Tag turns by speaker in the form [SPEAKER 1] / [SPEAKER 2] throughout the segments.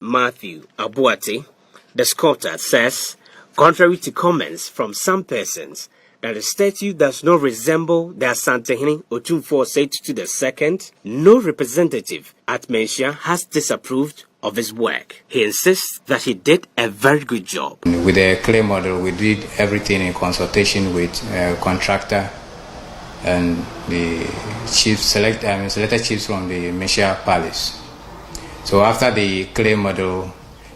[SPEAKER 1] Matthew Abuate, the sculptor, says, contrary to comments from some persons, that the statue does not resemble the Asantehene Otumfuo Oseitutu II, no representative at Menchia has disapproved of his work. He insists that he did a very good job.
[SPEAKER 2] With the clay model, we did everything in consultation with a contractor and the selected chiefs from the Menchia Palace. So after the clay model,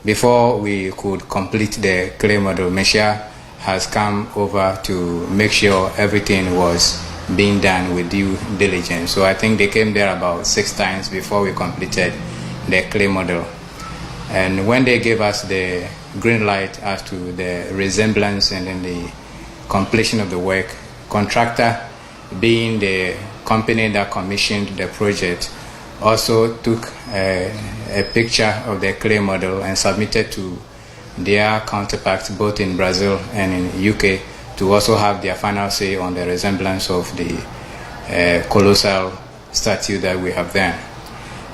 [SPEAKER 2] before we could complete the clay model, Menchia has come over to make sure everything was being done with due diligence. So I think they came there about 6 times before we completed the clay model. And when they gave us the green light as to the resemblance and then the completion of the work, contractor, being the company that commissioned the project, also took a picture of the clay model and submitted to their counterparts both in Brazil and in UK to also have their final say on the resemblance of the colossal statue that we have there.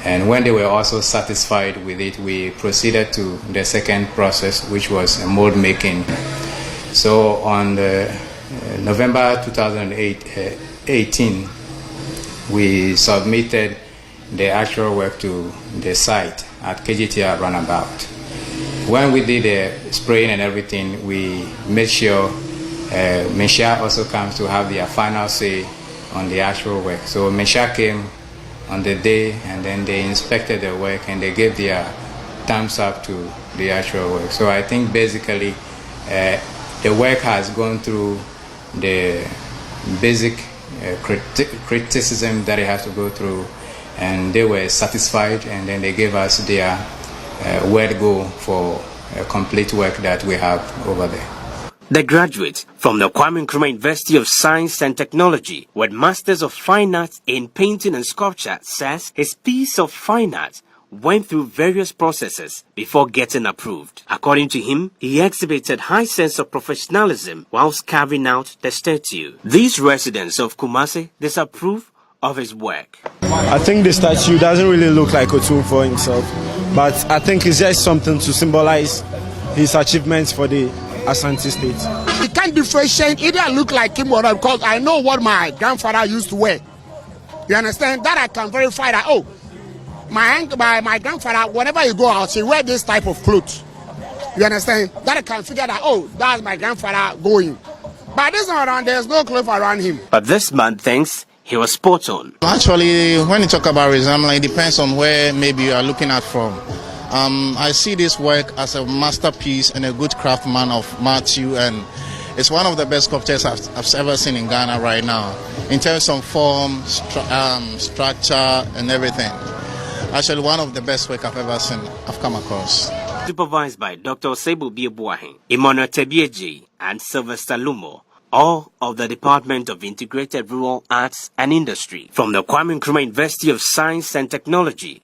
[SPEAKER 2] And when they were also satisfied with it, we proceeded to the second process, which was mold making. So on November 2018, we submitted the actual work to the site at KGTR Runabout. When we did the spraying and everything, we made sure Menchia also comes to have their final say on the actual work. So Menchia came on the day and then they inspected the work and they gave their thumbs up to the actual work. So I think basically the work has gone through the basic criticism that it has to go through, and they were satisfied, and then they gave us their word go for complete work that we have over there.
[SPEAKER 1] The graduate from the Kwame Nkrumah University of Science and Technology with Masters of Fine Arts in Painting and Sculpture says his piece of fine art went through various processes before getting approved. According to him, he exhibited high sense of professionalism whilst carving out the statue. These residents of Kumasi disapprove of his work.
[SPEAKER 3] I think the statue doesn't really look like Otumfuo himself, but I think it's just something to symbolize his achievements for the Asante state.
[SPEAKER 4] You can't differentiate either look like him or not, because I know what my grandfather used to wear. You understand? That I can verify that, oh, my grandfather, whenever you go out, he wear this type of clothes. You understand? That I can figure that, oh, that's my grandfather going. But this one around, there's no clothes around him.
[SPEAKER 1] But this man thinks he was spot on.
[SPEAKER 5] Actually, when you talk about resemblance, it depends on where maybe you are looking at from. I see this work as a masterpiece and a good craftsman of Matthew, and it's one of the best sculptures I've ever seen in Ghana right now, in terms of form, structure, and everything. Actually, one of the best work I've ever seen, I've come across.
[SPEAKER 1] Supervised by Dr. Oseibo Biebuahin, Emmanuel Tebieji, and Sylvester Lumo, all of the Department of Integrated Rural Arts and Industry from the Kwame Nkrumah University of Science and Technology,